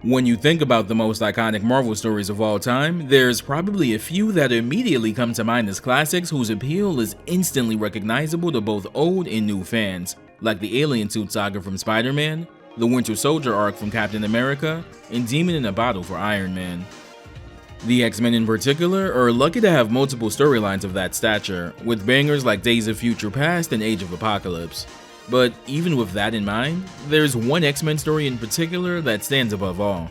When you think about the most iconic Marvel stories of all time, there's probably a few that immediately come to mind as classics whose appeal is instantly recognizable to both old and new fans, like the Alien Suit saga from Spider-Man, the Winter Soldier arc from Captain America, and Demon in a Bottle for Iron Man. The X-Men in particular are lucky to have multiple storylines of that stature, with bangers like Days of Future Past and Age of Apocalypse. But even with that in mind, there's one X-Men story in particular that stands above all.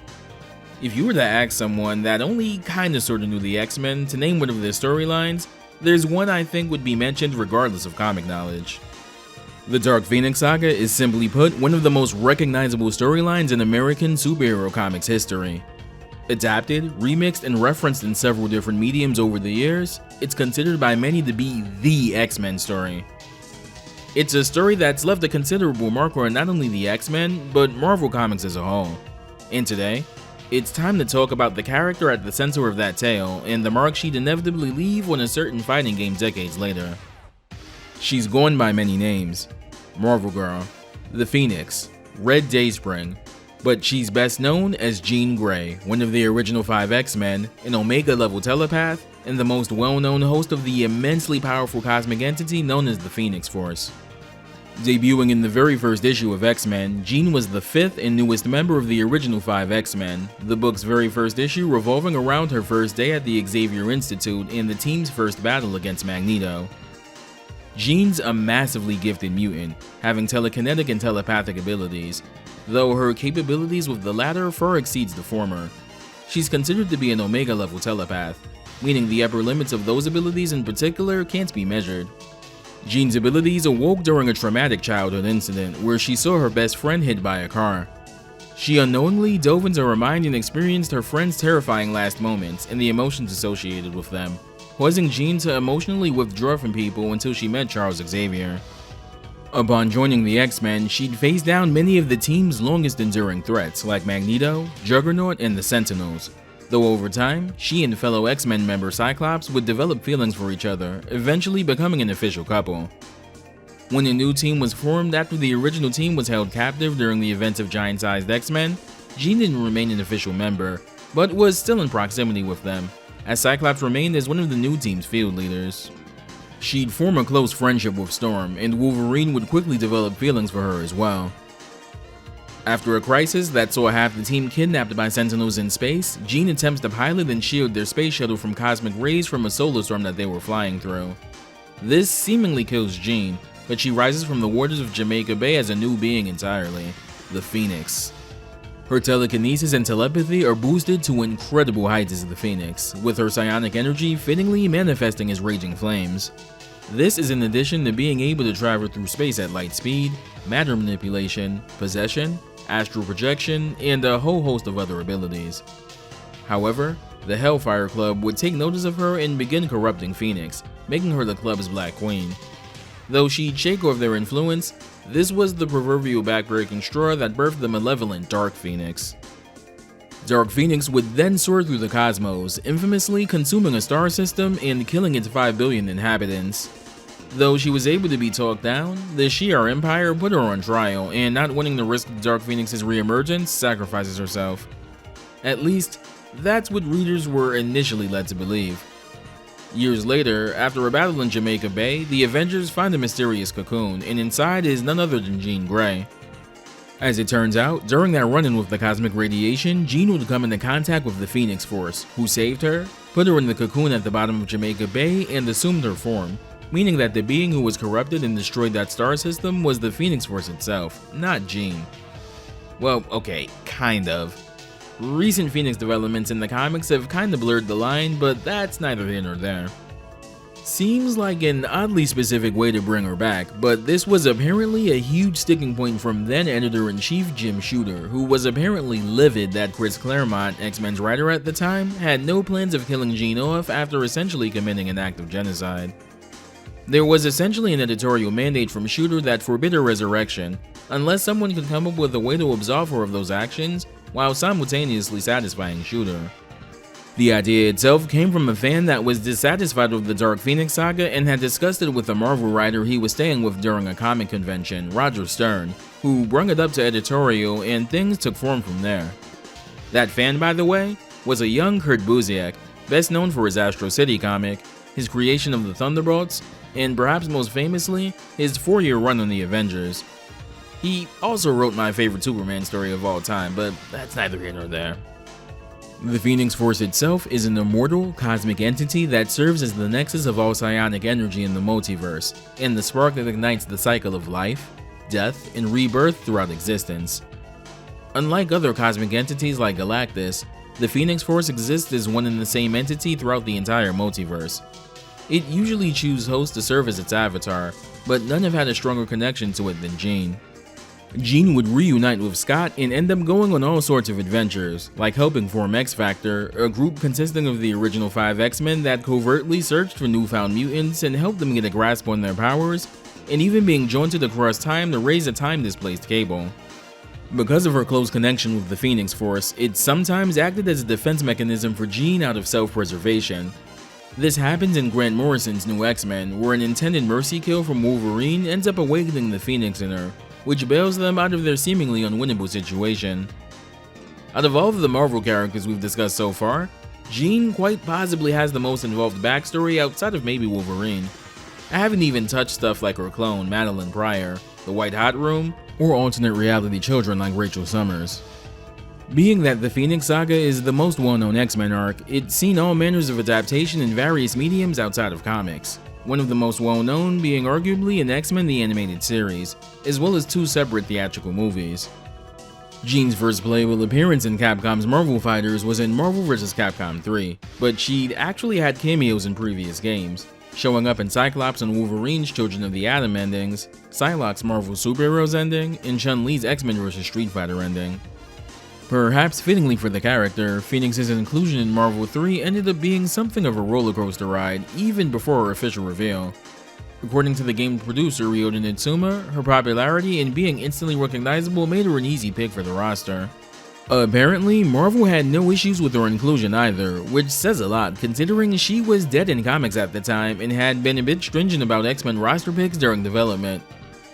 If you were to ask someone that only kinda sorta knew the X-Men to name one of their storylines, there's one I think would be mentioned regardless of comic knowledge. The Dark Phoenix saga is, simply put, one of the most recognizable storylines in American superhero comics history. Adapted, remixed, and referenced in several different mediums over the years, it's considered by many to be the X-Men story. It's a story that's left a considerable mark on not only the X-Men, but Marvel Comics as a whole. And today, it's time to talk about the character at the center of that tale and the mark she'd inevitably leave on a certain fighting game decades later. She's gone by many names: Marvel Girl, the Phoenix, Red Dayspring, but she's best known as Jean Grey, one of the original 5 X-Men, an Omega-level telepath, and the most well-known host of the immensely powerful cosmic entity known as the Phoenix Force. Debuting in the very first issue of X-Men, Jean was the 5th and newest member of the original 5 X-Men, the book's very first issue revolving around her first day at the Xavier Institute and the team's first battle against Magneto. Jean's a massively gifted mutant, having telekinetic and telepathic abilities, though her capabilities with the latter far exceeds the former. She's considered to be an Omega-level telepath, meaning the upper limits of those abilities in particular can't be measured. Jean's abilities awoke during a traumatic childhood incident where she saw her best friend hit by a car. She unknowingly dove into her mind and experienced her friend's terrifying last moments and the emotions associated with them, causing Jean to emotionally withdraw from people until she met Charles Xavier. Upon joining the X-Men, she'd face down many of the team's longest enduring threats like Magneto, Juggernaut, and the Sentinels, though over time, she and fellow X-Men member Cyclops would develop feelings for each other, eventually becoming an official couple. When a new team was formed after the original team was held captive during the events of giant-sized X-Men, Jean didn't remain an official member, but was still in proximity with them, as Cyclops remained as one of the new team's field leaders. She'd form a close friendship with Storm, and Wolverine would quickly develop feelings for her as well. After a crisis that saw half the team kidnapped by Sentinels in space, Jean attempts to pilot and shield their space shuttle from cosmic rays from a solar storm that they were flying through. This seemingly kills Jean, but she rises from the waters of Jamaica Bay as a new being entirely, the Phoenix. Her telekinesis and telepathy are boosted to incredible heights as the Phoenix, with her psionic energy fittingly manifesting as raging flames. This is in addition to being able to travel through space at light speed, matter manipulation, possession, astral projection, and a whole host of other abilities. However, the Hellfire Club would take notice of her and begin corrupting Phoenix, making her the club's Black Queen. Though she'd shake off their influence, this was the proverbial backbreaking straw that birthed the malevolent Dark Phoenix. Dark Phoenix would then soar through the cosmos, infamously consuming a star system and killing its 5 billion inhabitants. Though she was able to be talked down, the Shi'ar Empire put her on trial, and not wanting to risk the Dark Phoenix's reemergence, sacrifices herself. At least, that's what readers were initially led to believe. Years later, after a battle in Jamaica Bay, the Avengers find a mysterious cocoon, and inside is none other than Jean Grey. As it turns out, during that run-in with the cosmic radiation, Jean would come into contact with the Phoenix Force, who saved her, put her in the cocoon at the bottom of Jamaica Bay, and assumed her form, meaning that the being who was corrupted and destroyed that star system was the Phoenix Force itself, not Jean. Well, okay, kind of. Recent Phoenix developments in the comics have kinda blurred the line, but that's neither here nor there. Seems like an oddly specific way to bring her back, but this was apparently a huge sticking point from then editor-in-chief Jim Shooter, who was apparently livid that Chris Claremont, X-Men's writer at the time, had no plans of killing Jean off after essentially committing an act of genocide. There was essentially an editorial mandate from Shooter that forbid her resurrection, unless someone could come up with a way to absolve her of those actions, while simultaneously satisfying Shooter. The idea itself came from a fan that was dissatisfied with the Dark Phoenix saga and had discussed it with a Marvel writer he was staying with during a comic convention, Roger Stern, who brung it up to editorial and things took form from there. That fan, by the way, was a young Kurt Busiek, best known for his Astro City comic, his creation of the Thunderbolts, and perhaps most famously, his 4-year run on the Avengers. He also wrote my favorite Superman story of all time, but that's neither here nor there. The Phoenix Force itself is an immortal, cosmic entity that serves as the nexus of all psionic energy in the multiverse, and the spark that ignites the cycle of life, death, and rebirth throughout existence. Unlike other cosmic entities like Galactus, the Phoenix Force exists as one and the same entity throughout the entire multiverse. It usually chooses hosts to serve as its avatar, but none have had a stronger connection to it than Jean. Jean would reunite with Scott and end up going on all sorts of adventures, like helping form X-Factor, a group consisting of the original 5 X-Men that covertly searched for newfound mutants and helped them get a grasp on their powers, and even being jaunted across time to raise a time-displaced Cable. Because of her close connection with the Phoenix Force, it sometimes acted as a defense mechanism for Jean out of self-preservation. This happens in Grant Morrison's New X-Men, where an intended mercy kill from Wolverine ends up awakening the Phoenix in her, which bails them out of their seemingly unwinnable situation. Out of all of the Marvel characters we've discussed so far, Jean quite possibly has the most involved backstory outside of maybe Wolverine. I haven't even touched stuff like her clone, Madeline Pryor, the White Hot Room, or alternate reality children like Rachel Summers. Being that the Phoenix Saga is the most well-known X-Men arc, it's seen all manners of adaptation in various mediums outside of comics. One of the most well-known being arguably an X-Men the Animated Series, as well as 2 separate theatrical movies. Jean's first playable appearance in Capcom's Marvel Fighters was in Marvel vs. Capcom 3, but she'd actually had cameos in previous games, showing up in Cyclops and Wolverine's Children of the Atom endings, Psylocke's Marvel Superheroes ending, and Chun-Li's X-Men vs. Street Fighter ending. Perhaps fittingly for the character, Phoenix's inclusion in Marvel 3 ended up being something of a rollercoaster ride even before her official reveal. According to the game producer Ryota Nitsuma, her popularity and being instantly recognizable made her an easy pick for the roster. Apparently, Marvel had no issues with her inclusion either, which says a lot considering she was dead in comics at the time and had been a bit stringent about X-Men roster picks during development.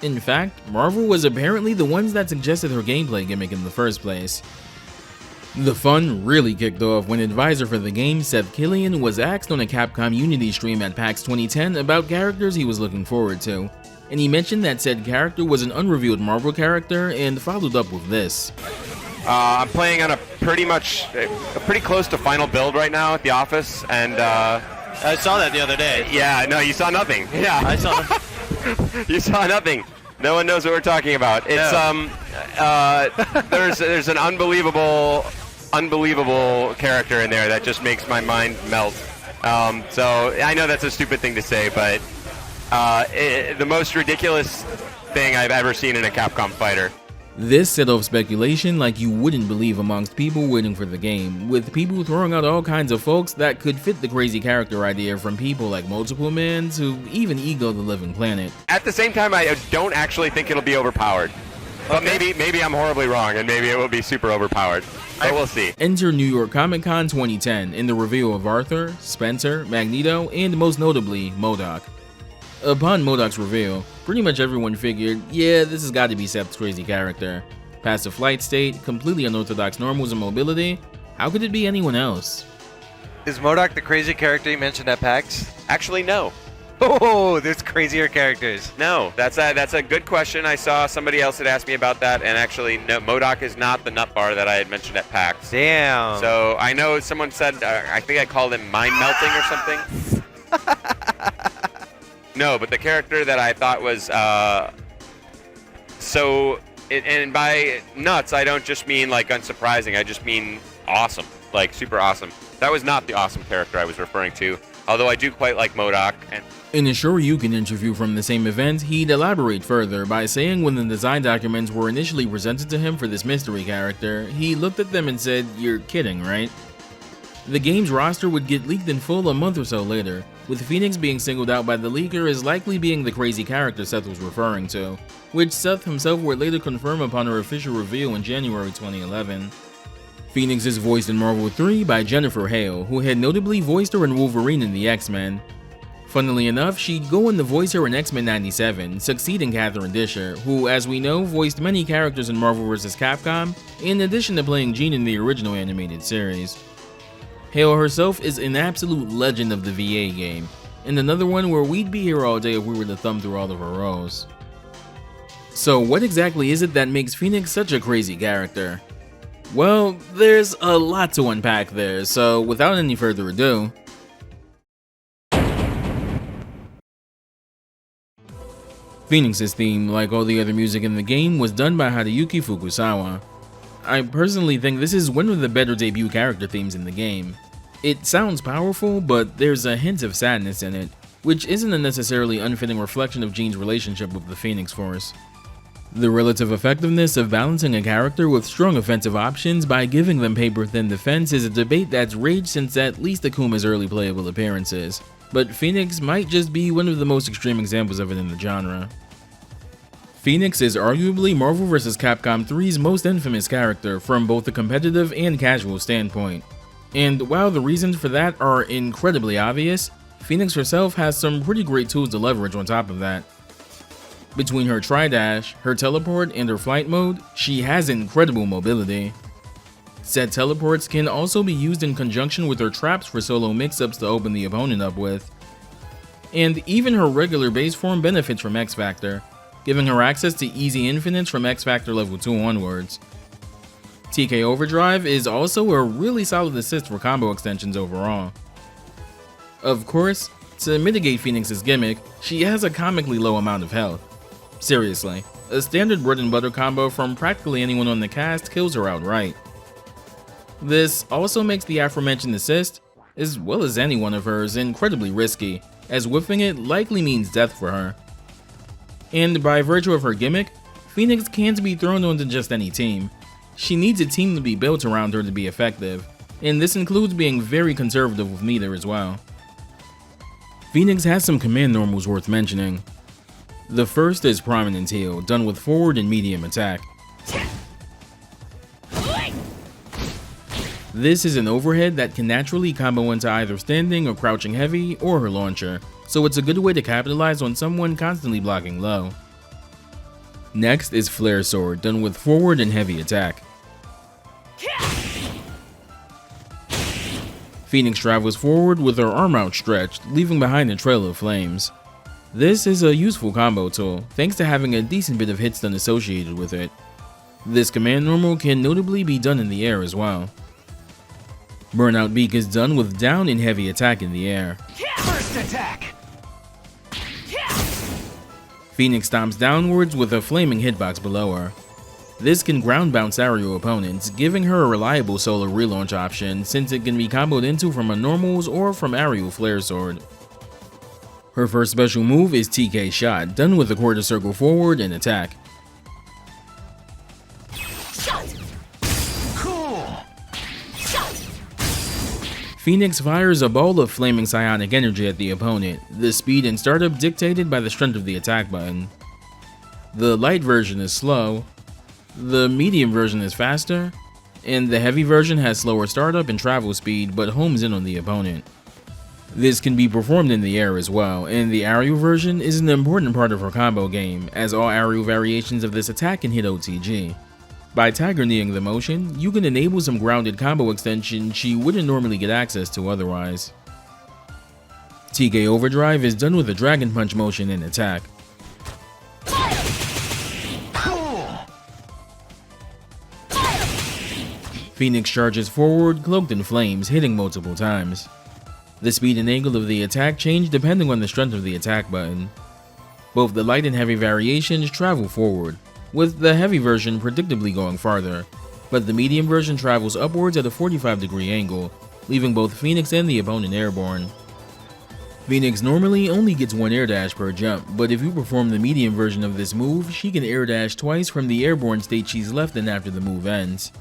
In fact, Marvel was apparently the ones that suggested her gameplay gimmick in the first place. The fun really kicked off when advisor for the game, Seth Killian, was asked on a Capcom Unity stream at PAX 2010 about characters he was looking forward to, and he mentioned that said character was an unrevealed Marvel character and followed up with this. I'm playing on a pretty close to final build right now at the office, and I saw that the other day. Yeah, no, you saw nothing. Yeah, I saw nothing. You saw nothing. No one knows what we're talking about. It's there's an unbelievable character in there that just makes my mind melt. So I know that's a stupid thing to say, but the most ridiculous thing I've ever seen in a Capcom fighter. This set off speculation like you wouldn't believe amongst people waiting for the game, with people throwing out all kinds of folks that could fit the crazy character idea, from people like Multiple Man to even Ego the Living Planet. At the same time, I don't actually think it'll be overpowered. But maybe I'm horribly wrong, and maybe it will be super overpowered. But we'll see. Enter New York Comic Con 2010 in the reveal of Arthur, Spencer, Magneto, and most notably, MODOK. Upon MODOK's reveal, pretty much everyone figured, yeah, this has got to be Seth's crazy character. Passive flight state, completely unorthodox normals and mobility, how could it be anyone else? Is MODOK the crazy character you mentioned at PAX? Actually, no. Oh, there's crazier characters. No, that's a good question. I saw somebody else had asked me about that, and actually, no, MODOK is not the nut bar that I had mentioned at PAX. Damn. So I know someone said, I think I called him mind melting or something. No, but the character that I thought was and by nuts, I don't just mean like unsurprising. I just mean awesome, like super awesome. That was not the awesome character I was referring to, although I do quite like MODOK. In a Shoryuken interview from the same event, he'd elaborate further by saying when the design documents were initially presented to him for this mystery character, he looked at them and said, "You're kidding, right?" The game's roster would get leaked in full a month or so later, with Phoenix being singled out by the leaker as likely being the crazy character Seth was referring to, which Seth himself would later confirm upon her official reveal in January 2011. Phoenix is voiced in Marvel 3 by Jennifer Hale, who had notably voiced her in Wolverine in the X-Men. Funnily enough, she'd go on to voice her in X-Men 97, succeeding Catherine Disher, who, as we know, voiced many characters in Marvel vs. Capcom, in addition to playing Jean in the original animated series. Hale herself is an absolute legend of the VA game, and another one where we'd be here all day if we were to thumb through all of her roles. So what exactly is it that makes Phoenix such a crazy character? Well, there's a lot to unpack there, so without any further ado, Phoenix's theme, like all the other music in the game, was done by Hideyuki Fukusawa. I personally think this is one of the better debut character themes in the game. It sounds powerful, but there's a hint of sadness in it, which isn't a necessarily unfitting reflection of Jean's relationship with the Phoenix Force. The relative effectiveness of balancing a character with strong offensive options by giving them paper-thin defense is a debate that's raged since at least Akuma's early playable appearances, but Phoenix might just be one of the most extreme examples of it in the genre. Phoenix is arguably Marvel vs. Capcom 3's most infamous character from both a competitive and casual standpoint. And while the reasons for that are incredibly obvious, Phoenix herself has some pretty great tools to leverage on top of that. Between her tri-dash, her teleport, and her flight mode, she has incredible mobility. Said teleports can also be used in conjunction with her traps for solo mix-ups to open the opponent up with. And even her regular base form benefits from X Factor, giving her access to easy infinites from X Factor level 2 onwards. TK Overdrive is also a really solid assist for combo extensions overall. Of course, to mitigate Phoenix's gimmick, she has a comically low amount of health. Seriously, a standard bread and butter combo from practically anyone on the cast kills her outright. This also makes the aforementioned assist, as well as any one of hers, incredibly risky, as whiffing it likely means death for her. And by virtue of her gimmick, Phoenix can't be thrown onto just any team. She needs a team to be built around her to be effective, and this includes being very conservative with meter as well. Phoenix has some command normals worth mentioning. The first is Prominent Heal, done with forward and medium attack. This is an overhead that can naturally combo into either standing or crouching heavy or her launcher, so it's a good way to capitalize on someone constantly blocking low. Next is Flare Sword, done with forward and heavy attack. Phoenix travels forward with her arm outstretched, leaving behind a trail of flames. This is a useful combo tool, thanks to having a decent bit of hit stun associated with it. This command normal can notably be done in the air as well. Burnout Beak is done with down and heavy attack in the air. First attack! Phoenix stomps downwards with a flaming hitbox below her. This can ground bounce aerial opponents, giving her a reliable solo relaunch option since it can be comboed into from a normals or from aerial flare sword. Her first special move is TK Shot, done with a quarter circle forward and attack. Cool! Phoenix fires a ball of flaming psionic energy at the opponent, the speed and startup dictated by the strength of the attack button. The light version is slow, the medium version is faster, and the heavy version has slower startup and travel speed but homes in on the opponent. This can be performed in the air as well, and the aerial version is an important part of her combo game, as all aerial variations of this attack can hit OTG. By Tiger Kneeing the motion, you can enable some grounded combo extension she wouldn't normally get access to otherwise. TK Overdrive is done with a Dragon Punch motion and attack. Phoenix charges forward, cloaked in flames, hitting multiple times. The speed and angle of the attack change depending on the strength of the attack button. Both the light and heavy variations travel forward, with the heavy version predictably going farther, but the medium version travels upwards at a 45-degree angle, leaving both Phoenix and the opponent airborne. Phoenix normally only gets one air dash per jump, but if you perform the medium version of this move, she can air dash twice from the airborne state she's left in after the move ends.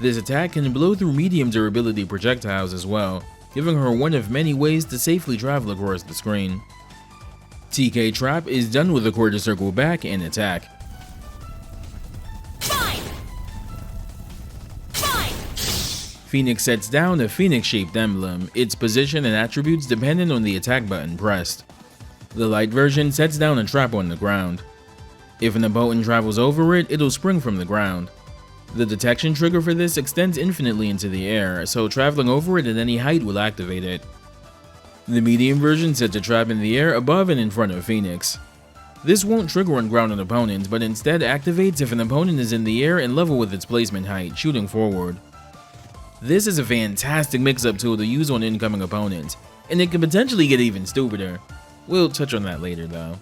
This attack can blow through medium durability projectiles as well, giving her one of many ways to safely travel across the screen. TK Trap is done with a quarter circle back and attack. Phoenix sets down a phoenix-shaped emblem, its position and attributes dependent on the attack button pressed. The light version sets down a trap on the ground. If an opponent travels over it, it'll spring from the ground. The detection trigger for this extends infinitely into the air, so traveling over it at any height will activate it. The medium version sets a trap in the air above and in front of Phoenix. This won't trigger on grounded opponents, but instead activates if an opponent is in the air and level with its placement height, shooting forward. This is a fantastic mix-up tool to use on incoming opponents, and it can potentially get even stupider. We'll touch on that later though.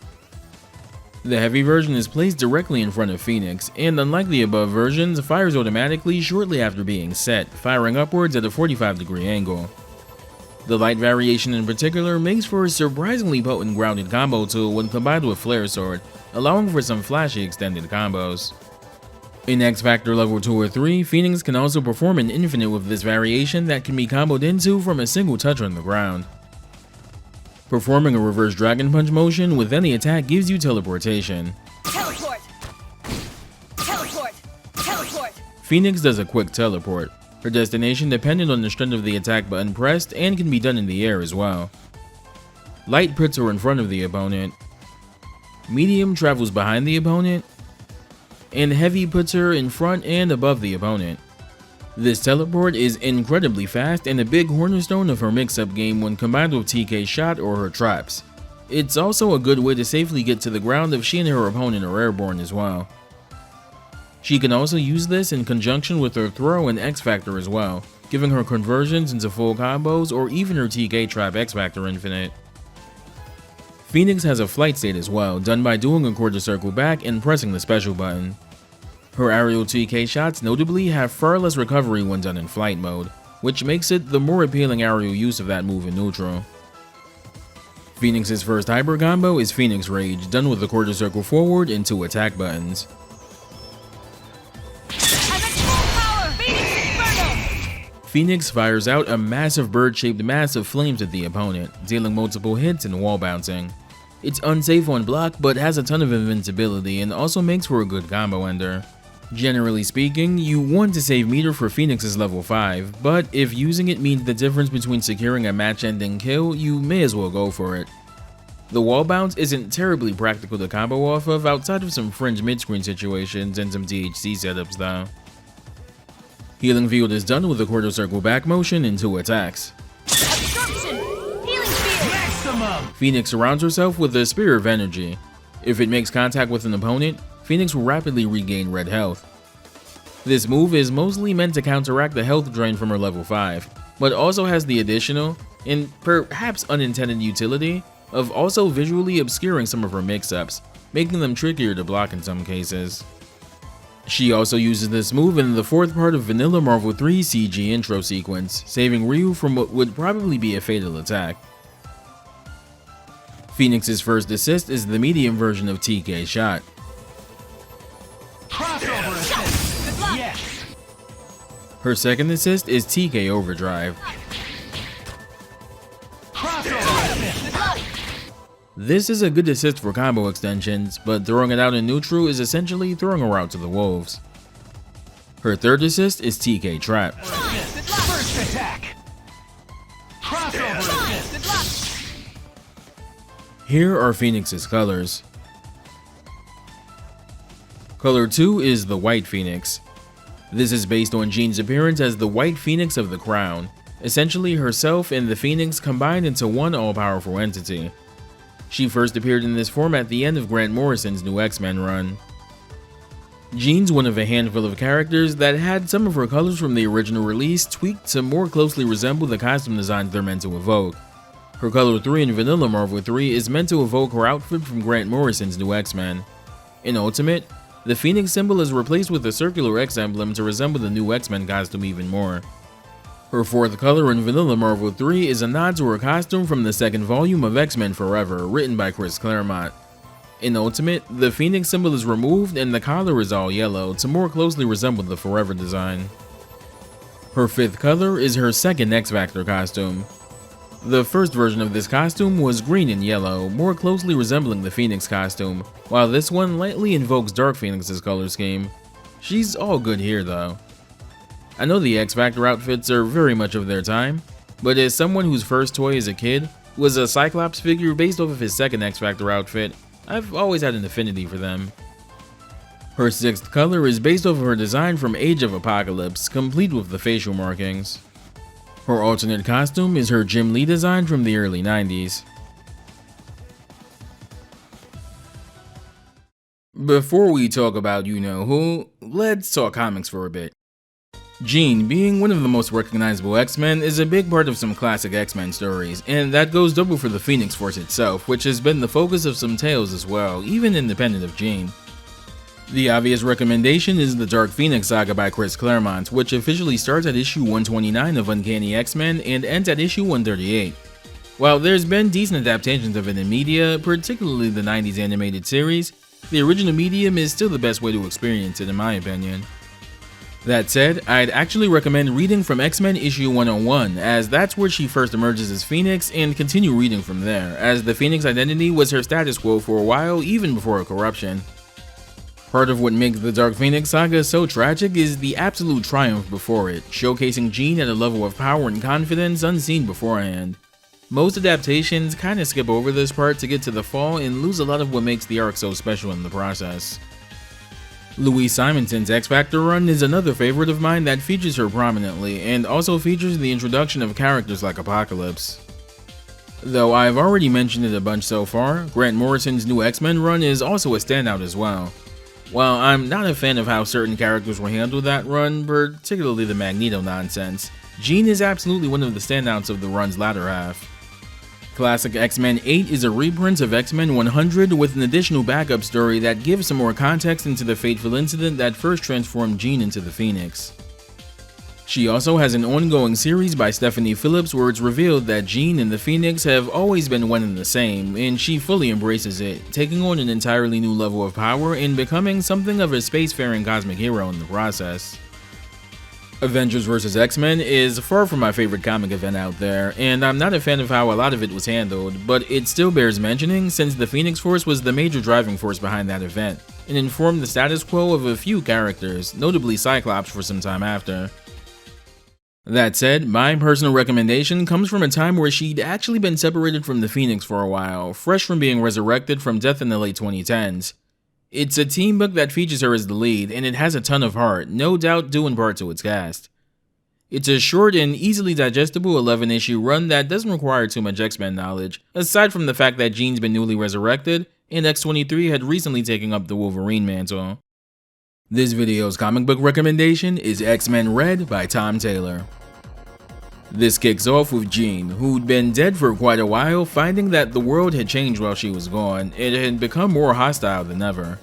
The heavy version is placed directly in front of Phoenix, and unlike the above versions, fires automatically shortly after being set, firing upwards at a 45-degree angle. The light variation in particular makes for a surprisingly potent grounded combo tool when combined with Flare Sword, allowing for some flashy extended combos. In X Factor level 2 or 3, Phoenix can also perform an infinite with this variation that can be comboed into from a single touch on the ground. Performing a reverse dragon punch motion with any attack gives you teleportation. Teleport! Teleport! Teleport! Phoenix does a quick teleport, her destination dependent on the strength of the attack button pressed and can be done in the air as well. Light puts her in front of the opponent. Medium travels behind the opponent. And heavy puts her in front and above the opponent. This teleport is incredibly fast and a big cornerstone of her mix-up game when combined with TK's shot or her traps. It's also a good way to safely get to the ground if she and her opponent are airborne as well. She can also use this in conjunction with her throw and X Factor as well, giving her conversions into full combos or even her TK trap X Factor infinite. Phoenix has a flight state as well, done by doing a quarter circle back and pressing the special button. Her aerial TK shots notably have far less recovery when done in flight mode, which makes it the more appealing aerial use of that move in neutral. Phoenix's first hyper combo is Phoenix Rage, done with the quarter circle forward and 2 attack buttons. I'm at full power! Phoenix Inferno! Phoenix fires out a massive bird-shaped mass of flames at the opponent, dealing multiple hits and wall bouncing. It's unsafe on block, but has a ton of invincibility and also makes for a good combo ender. Generally speaking, you want to save meter for Phoenix's level 5, but if using it means the difference between securing a match-ending kill, you may as well go for it. The wall bounce isn't terribly practical to combo off of outside of some fringe mid-screen situations and some DHC setups though. Healing Field is done with a quarter circle back motion and 2 attacks. Absorption! Healing Field! Maximum! Phoenix surrounds herself with a Spear of Energy. If it makes contact with an opponent, Phoenix will rapidly regain red health. This move is mostly meant to counteract the health drain from her level 5, but also has the additional, and perhaps unintended utility, of also visually obscuring some of her mix-ups, making them trickier to block in some cases. She also uses this move in the 4th part of Vanilla Marvel 3 CG intro sequence, saving Ryu from what would probably be a fatal attack. Phoenix's first assist is the medium version of TK's shot. Crossover assist! Yes! Her second assist is TK Overdrive. Crossover assist! This is a good assist for combo extensions, but throwing it out in neutral is essentially throwing her out to the wolves. Her third assist is TK Trap. First attack! Crossover assist! Here are Phoenix's colors. Color 2 is the White Phoenix. This is based on Jean's appearance as the White Phoenix of the Crown, essentially herself and the Phoenix combined into one all-powerful entity. She first appeared in this form at the end of Grant Morrison's new X-Men run. Jean's one of a handful of characters that had some of her colors from the original release tweaked to more closely resemble the costume designs they're meant to evoke. Her color 3 in Vanilla Marvel 3 is meant to evoke her outfit from Grant Morrison's new X-Men. In Ultimate, the Phoenix symbol is replaced with a circular X emblem to resemble the new X-Men costume even more. Her 4th color in Vanilla Marvel 3 is a nod to her costume from the 2nd volume of X-Men Forever, written by Chris Claremont. In Ultimate, the Phoenix symbol is removed and the collar is all yellow to more closely resemble the Forever design. Her 5th color is her 2nd X Factor costume. The first version of this costume was green and yellow, more closely resembling the Phoenix costume, while this one lightly invokes Dark Phoenix's color scheme. She's all good here though. I know the X-Factor outfits are very much of their time, but as someone whose first toy as a kid was a Cyclops figure based off of his second X-Factor outfit, I've always had an affinity for them. Her sixth color is based off of her design from Age of Apocalypse, complete with the facial markings. Her alternate costume is her Jim Lee design from the early 90s. Before we talk about you-know-who, let's talk comics for a bit. Jean, being one of the most recognizable X-Men, is a big part of some classic X-Men stories, and that goes double for the Phoenix Force itself, which has been the focus of some tales as well, even independent of Jean. The obvious recommendation is the Dark Phoenix saga by Chris Claremont, which officially starts at issue 129 of Uncanny X-Men and ends at issue 138. While there's been decent adaptations of it in media, particularly the 90s animated series, the original medium is still the best way to experience it in my opinion. That said, I'd actually recommend reading from X-Men issue 101, as that's where she first emerges as Phoenix, and continue reading from there, as the Phoenix identity was her status quo for a while, even before her corruption. Part of what makes the Dark Phoenix saga so tragic is the absolute triumph before it, showcasing Jean at a level of power and confidence unseen beforehand. Most adaptations kinda skip over this part to get to the fall and lose a lot of what makes the arc so special in the process. Louise Simonson's X-Factor run is another favorite of mine that features her prominently, and also features the introduction of characters like Apocalypse. Though I've already mentioned it a bunch so far, Grant Morrison's new X-Men run is also a standout as well. While I'm not a fan of how certain characters were handled that run, particularly the Magneto nonsense, Jean is absolutely one of the standouts of the run's latter half. Classic X-Men 8 is a reprint of X-Men 100 with an additional backup story that gives some more context into the fateful incident that first transformed Jean into the Phoenix. She also has an ongoing series by Stephanie Phillips where it's revealed that Jean and the Phoenix have always been one and the same, and she fully embraces it, taking on an entirely new level of power and becoming something of a spacefaring cosmic hero in the process. Avengers vs. X-Men is far from my favorite comic event out there, and I'm not a fan of how a lot of it was handled, but it still bears mentioning since the Phoenix Force was the major driving force behind that event, and informed the status quo of a few characters, notably Cyclops for some time after. That said, my personal recommendation comes from a time where she'd actually been separated from the Phoenix for a while, fresh from being resurrected from death in the late 2010s. It's a team book that features her as the lead, and it has a ton of heart, no doubt due in part to its cast. It's a short and easily digestible 11-issue run that doesn't require too much X-Men knowledge, aside from the fact that Jean's been newly resurrected, and X-23 had recently taken up the Wolverine mantle. This video's comic book recommendation is X-Men Red by Tom Taylor. This kicks off with Jean, who'd been dead for quite a while, finding that the world had changed while she was gone. It had become more hostile than ever.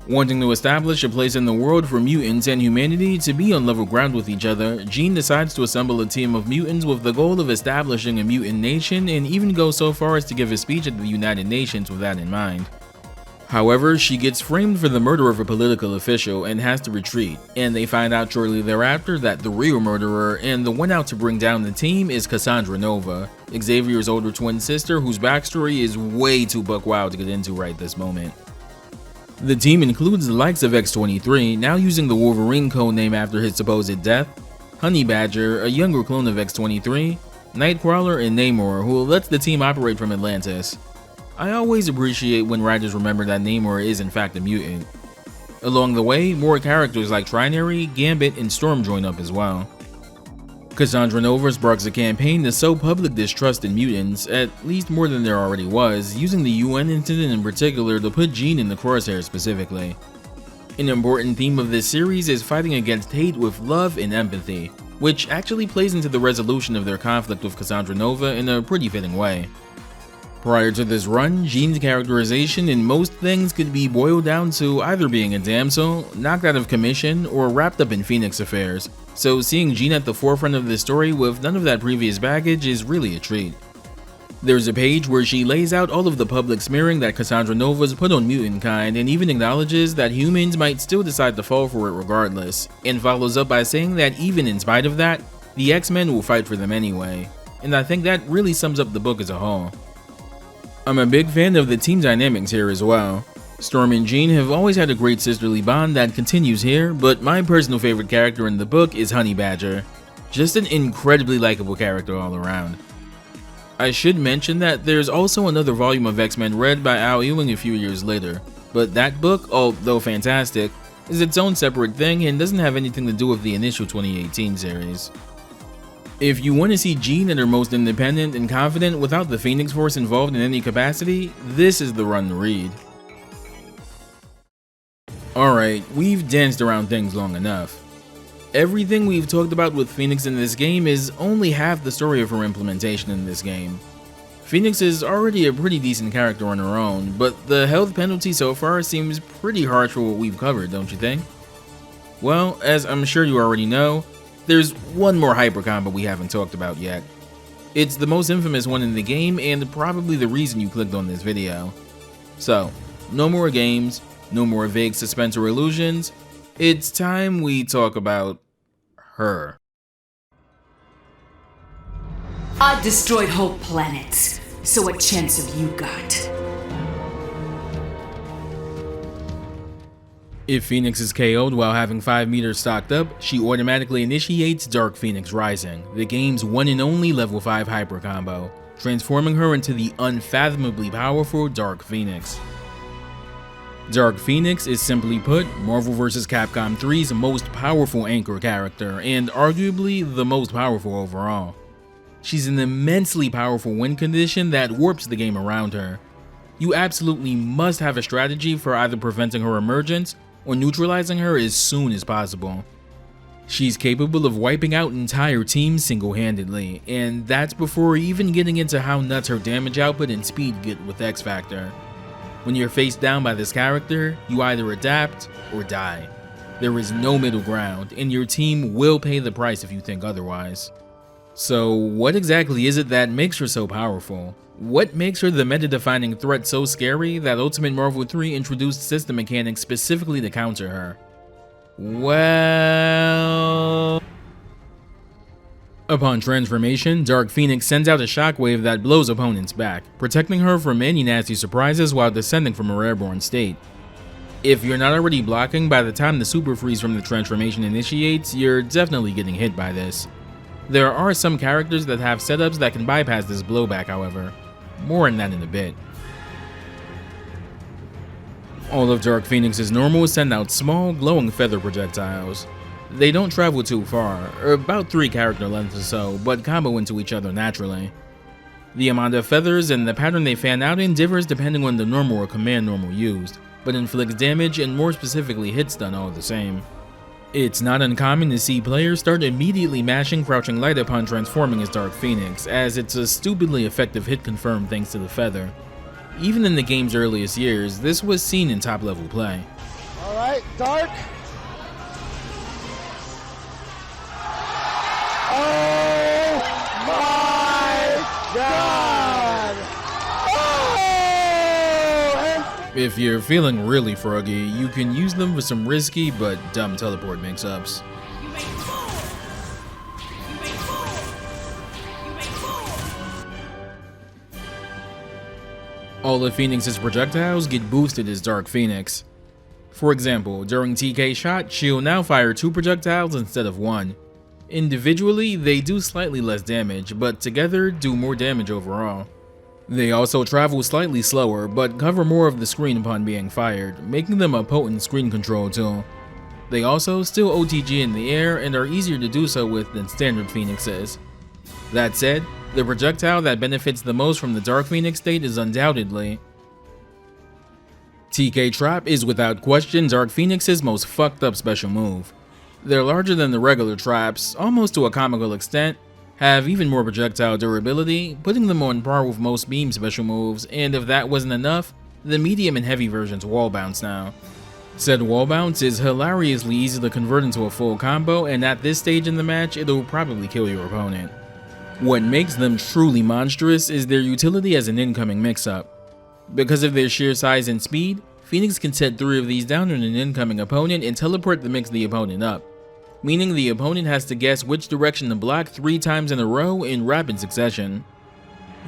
Wanting to establish a place in the world for mutants and humanity to be on level ground with each other, Jean decides to assemble a team of mutants with the goal of establishing a mutant nation, and even go so far as to give a speech at the United Nations with that in mind. However, she gets framed for the murder of a political official and has to retreat, and they find out shortly thereafter that the real murderer and the one out to bring down the team is Cassandra Nova, Xavier's older twin sister whose backstory is way too buck wild to get into right this moment. The team includes the likes of X-23, now using the Wolverine codename after his supposed death, Honey Badger, a younger clone of X-23, Nightcrawler, and Namor, who lets the team operate from Atlantis. I always appreciate when writers remember that Namor is in fact a mutant. Along the way, more characters like Trinary, Gambit, and Storm join up as well. Cassandra Nova sparks a campaign to sow public distrust in mutants, at least more than there already was, using the UN incident in particular to put Jean in the crosshairs specifically. An important theme of this series is fighting against hate with love and empathy, which actually plays into the resolution of their conflict with Cassandra Nova in a pretty fitting way. Prior to this run, Jean's characterization in most things could be boiled down to either being a damsel, knocked out of commission, or wrapped up in Phoenix affairs, so seeing Jean at the forefront of this story with none of that previous baggage is really a treat. There's a page where she lays out all of the public smearing that Cassandra Nova's put on mutant kind, and even acknowledges that humans might still decide to fall for it regardless, and follows up by saying that even in spite of that, the X-Men will fight for them anyway, and I think that really sums up the book as a whole. I'm a big fan of the team dynamics here as well. Storm and Jean have always had a great sisterly bond that continues here, but my personal favorite character in the book is Honey Badger. Just an incredibly likable character all around. I should mention that there's also another volume of X-Men Red by Al Ewing a few years later, but that book, although fantastic, is its own separate thing and doesn't have anything to do with the initial 2018 series. If you want to see Jean at her most independent and confident without the Phoenix Force involved in any capacity, this is the run to read. Alright, we've danced around things long enough. Everything we've talked about with Phoenix in this game is only half the story of her implementation in this game. Phoenix is already a pretty decent character on her own, but the health penalty so far seems pretty harsh for what we've covered, don't you think? Well, as I'm sure you already know, there's one more hyper combo we haven't talked about yet. It's the most infamous one in the game and probably the reason you clicked on this video. So, no more games, no more vague suspense or illusions, it's time we talk about her. I destroyed whole planets, so what chance have you got? If Phoenix is KO'd while having 5 meters stocked up, she automatically initiates Dark Phoenix Rising, the game's one and only level 5 hyper combo, transforming her into the unfathomably powerful Dark Phoenix. Dark Phoenix is, simply put, Marvel vs. Capcom 3's most powerful anchor character, and arguably the most powerful overall. She's an immensely powerful win condition that warps the game around her. You absolutely must have a strategy for either preventing her emergence or neutralizing her as soon as possible. She's capable of wiping out entire teams single-handedly, and that's before even getting into how nuts her damage output and speed get with X Factor. When you're faced down by this character, you either adapt or die. There is no middle ground, and your team will pay the price if you think otherwise. So what exactly is it that makes her so powerful? What makes her the meta-defining threat so scary that Ultimate Marvel 3 introduced system mechanics specifically to counter her? Well... Upon transformation, Dark Phoenix sends out a shockwave that blows opponents back, protecting her from any nasty surprises while descending from her airborne state. If you're not already blocking by the time the super freeze from the transformation initiates, you're definitely getting hit by this. There are some characters that have setups that can bypass this blowback, however. More on that in a bit. All of Dark Phoenix's normals send out small, glowing feather projectiles. They don't travel too far, about 3 character lengths or so, but combo into each other naturally. The amount of feathers and the pattern they fan out in differs depending on the normal or command normal used, but inflicts damage and more specifically hit stun all the same. It's not uncommon to see players start immediately mashing Crouching Light upon transforming as Dark Phoenix, as it's a stupidly effective hit confirm thanks to the feather. Even in the game's earliest years, this was seen in top level play. Alright, Dark. Oh my God! Oh! If you're feeling really froggy, you can use them for some risky but dumb teleport mix-ups. All of Phoenix's projectiles get boosted as Dark Phoenix. For example, during TK shot, she'll now fire 2 projectiles instead of 1. Individually, they do slightly less damage, but together do more damage overall. They also travel slightly slower, but cover more of the screen upon being fired, making them a potent screen control tool. They also still OTG in the air and are easier to do so with than standard Phoenixes. That said, the projectile that benefits the most from the Dark Phoenix state is undoubtedly TK Trap is without question Dark Phoenix's most fucked up special move. They're larger than the regular traps, almost to a comical extent, have even more projectile durability, putting them on par with most beam special moves, and if that wasn't enough, the medium and heavy versions wall bounce now. Said wall bounce is hilariously easy to convert into a full combo, and at this stage in the match, it'll probably kill your opponent. What makes them truly monstrous is their utility as an incoming mix-up. Because of their sheer size and speed, Phoenix can set 3 of these down on an incoming opponent and teleport the mix the opponent up, meaning the opponent has to guess which direction to block 3 times in a row in rapid succession.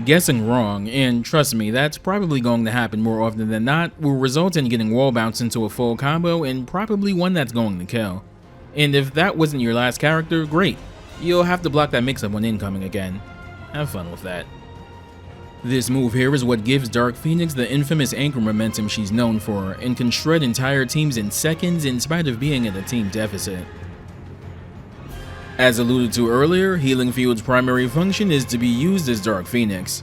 Guessing wrong, and trust me, that's probably going to happen more often than not, will result in getting wall bounced into a full combo and probably one that's going to kill. And if that wasn't your last character, great. You'll have to block that mix-up when incoming again. Have fun with that. This move here is what gives Dark Phoenix the infamous anchor momentum she's known for, and can shred entire teams in seconds in spite of being at a team deficit. As alluded to earlier, Healing Field's primary function is to be used as Dark Phoenix.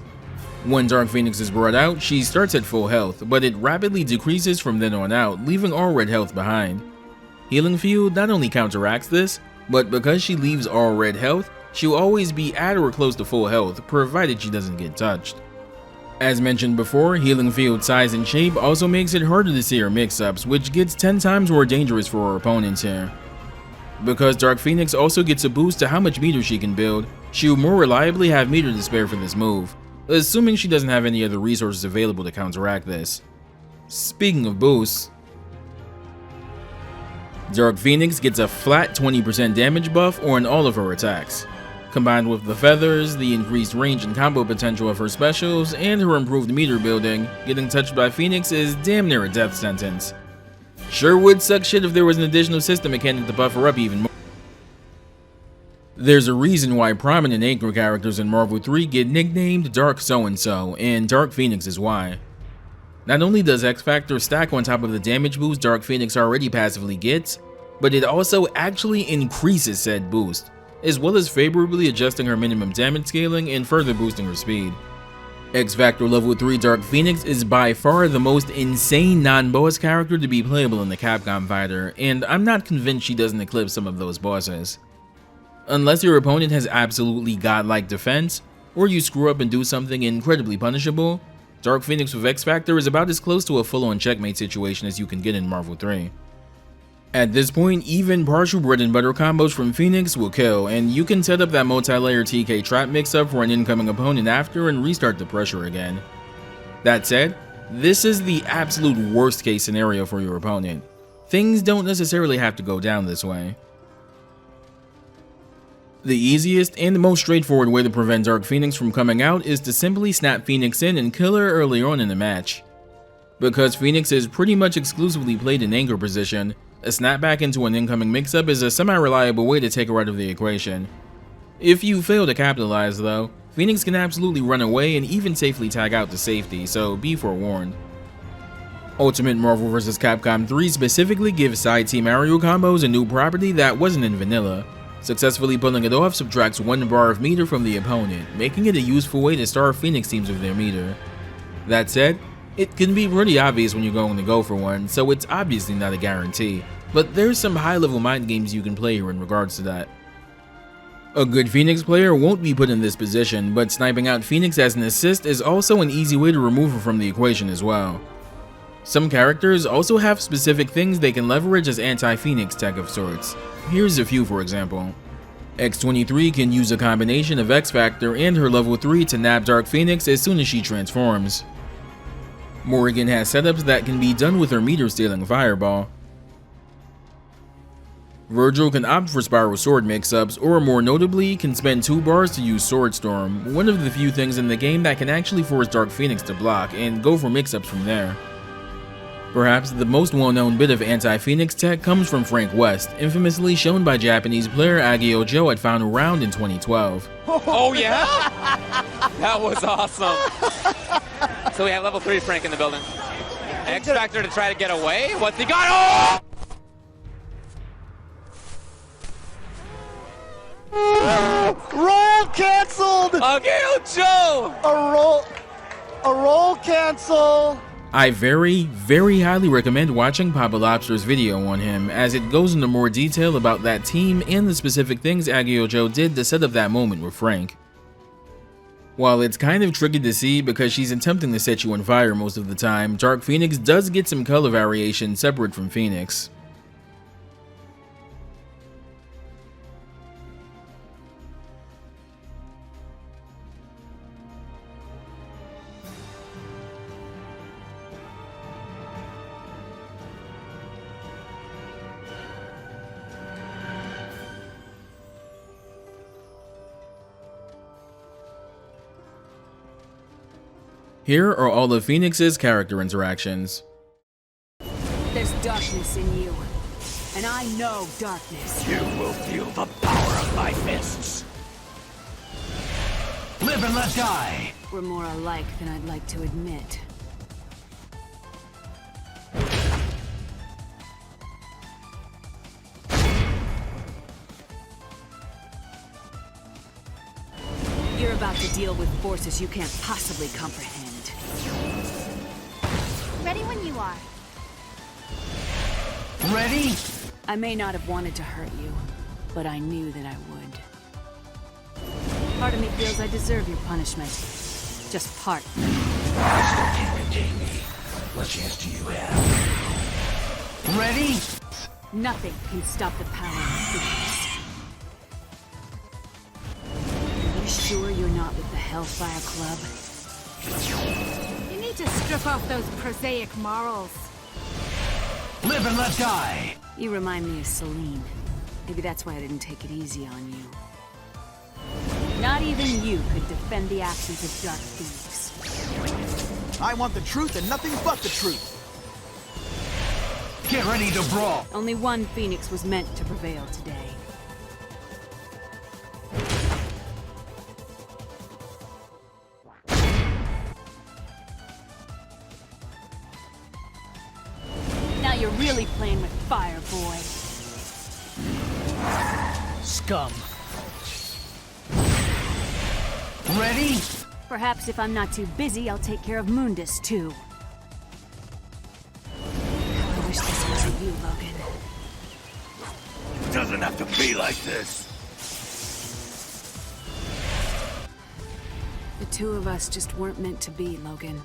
When Dark Phoenix is brought out, she starts at full health, but it rapidly decreases from then on out, leaving all red health behind. Healing Field not only counteracts this, but because she leaves all red health, she'll always be at or close to full health, provided she doesn't get touched. As mentioned before, Healing Field's size and shape also makes it harder to see her mix-ups, which gets 10 times more dangerous for her opponents here. Because Dark Phoenix also gets a boost to how much meter she can build, she'll more reliably have meter to spare for this move, assuming she doesn't have any other resources available to counteract this. Speaking of boosts, Dark Phoenix gets a flat 20% damage buff on all of her attacks. Combined with the feathers, the increased range and combo potential of her specials, and her improved meter building, getting touched by Phoenix is damn near a death sentence. Sure would suck shit if there was an additional system mechanic to buff her up even more. There's a reason why prominent anchor characters in Marvel 3 get nicknamed Dark So-and-so, and Dark Phoenix is why. Not only does X Factor stack on top of the damage boost Dark Phoenix already passively gets, but it also actually increases said boost, as well as favorably adjusting her minimum damage scaling and further boosting her speed. X Factor level 3 Dark Phoenix is by far the most insane non-boss character to be playable in the Capcom fighter, and I'm not convinced she doesn't eclipse some of those bosses. Unless your opponent has absolutely godlike defense, or you screw up and do something incredibly punishable, Dark Phoenix with X Factor is about as close to a full-on checkmate situation as you can get in Marvel 3. At this point, even partial bread and butter combos from Phoenix will kill, and you can set up that multi-layer TK trap mix-up for an incoming opponent after and restart the pressure again. That said, this is the absolute worst case scenario for your opponent. Things don't necessarily have to go down this way. The easiest and the most straightforward way to prevent Dark Phoenix from coming out is to simply snap Phoenix in and kill her early on in the match. Because Phoenix is pretty much exclusively played in anchor position, a snapback into an incoming mix-up is a semi-reliable way to take her out of the equation. If you fail to capitalize though, Phoenix can absolutely run away and even safely tag out to safety, so be forewarned. Ultimate Marvel vs. Capcom 3 specifically gives side team aerial combos a new property that wasn't in vanilla. Successfully pulling it off subtracts 1 bar of meter from the opponent, making it a useful way to starve Phoenix teams of their meter. That said, it can be pretty obvious when you're going to go for one, so it's obviously not a guarantee, but there's some high-level mind games you can play here in regards to that. A good Phoenix player won't be put in this position, but sniping out Phoenix as an assist is also an easy way to remove her from the equation as well. Some characters also have specific things they can leverage as anti-Phoenix tech of sorts. Here's a few for example. X-23 can use a combination of X Factor and her level 3 to nab Dark Phoenix as soon as she transforms. Morrigan has setups that can be done with her meter stealing Fireball. Virgil can opt for Spiral Sword mix-ups, or more notably, can spend 2 bars to use Sword Storm, one of the few things in the game that can actually force Dark Phoenix to block, and go for mix-ups from there. Perhaps the most well-known bit of anti-Phoenix tech comes from Frank West, infamously shown by Japanese player Agio Joe at Final Round in 2012. Oh yeah? That was awesome. So we have level 3 Frank in the building. X Factor to try to get away. What's he got? Oh! Roll canceled! Agio Joe! A roll cancel! I very highly recommend watching Papa Lobster's video on him, as it goes into more detail about that team and the specific things Agio Joe did to set up that moment with Frank. While it's kind of tricky to see because she's attempting to set you on fire most of the time, Dark Phoenix does get some color variation separate from Phoenix. Here are all of Phoenix's character interactions. There's darkness in you, and I know darkness. You will feel the power of my fists. Live and let die. We're more alike than I'd like to admit. You're about to deal with forces you can't possibly comprehend. Ready when you are. Ready? I may not have wanted to hurt you, but I knew that I would. Part of me feels I deserve your punishment. Just part. Can't contain me. What chance do you have? Ready? Nothing can stop the power of Phoenix. Are you sure you're not with the Hellfire Club? You need to strip off those prosaic morals. Live and let die. You remind me of Celine. Maybe that's why I didn't take it easy on you. Not even you could defend the actions of Dark Phoenix. I want the truth and nothing but the truth. Get ready to brawl. Only one Phoenix was meant to prevail today. Now you're really playing with fire, boy. Scum. Ready? Perhaps if I'm not too busy, I'll take care of Mundus, too. How I wish this wasn't you, Logan. Doesn't have to be like this. The two of us just weren't meant to be, Logan.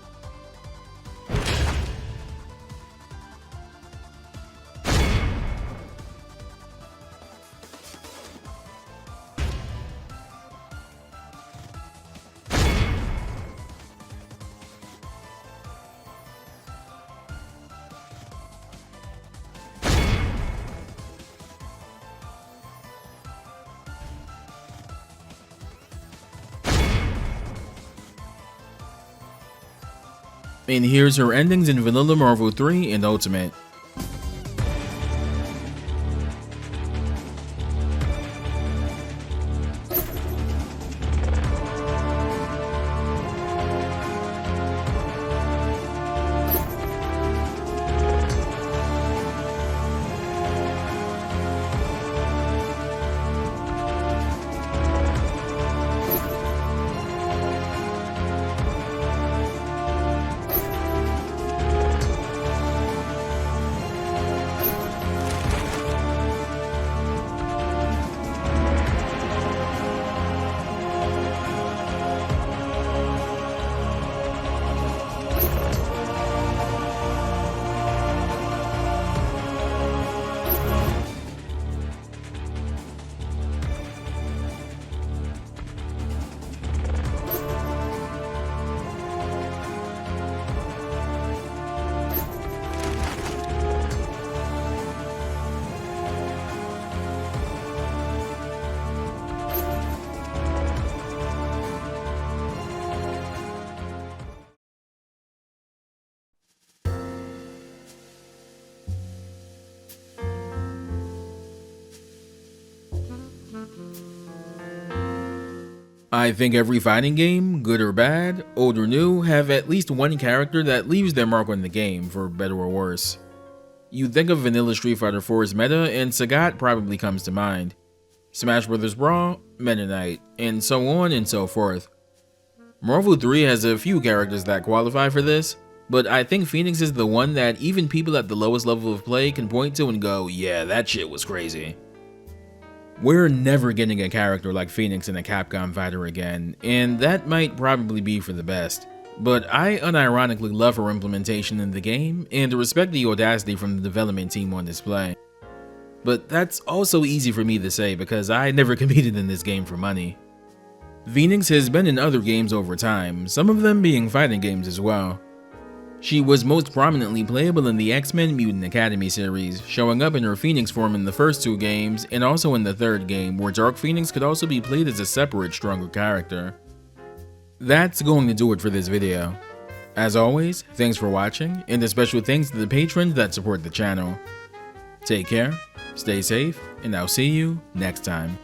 And here's her endings in Vanilla Marvel 3 and Ultimate. I think every fighting game, good or bad, old or new, have at least one character that leaves their mark on the game, for better or worse. You think of vanilla Street Fighter 4's meta, and Sagat probably comes to mind. Smash Bros. Brawl, Meta Knight, and so on and so forth. Marvel 3 has a few characters that qualify for this, but I think Phoenix is the one that even people at the lowest level of play can point to and go, yeah, that shit was crazy. We're never getting a character like Phoenix in a Capcom fighter again, and that might probably be for the best. But I unironically love her implementation in the game, and respect the audacity from the development team on display. But that's also easy for me to say because I never competed in this game for money. Phoenix has been in other games over time, some of them being fighting games as well. She was most prominently playable in the X-Men Mutant Academy series, showing up in her Phoenix form in the first two games, and also in the third game, where Dark Phoenix could also be played as a separate, stronger character. That's going to do it for this video. As always, thanks for watching, and a special thanks to the patrons that support the channel. Take care, stay safe, and I'll see you next time.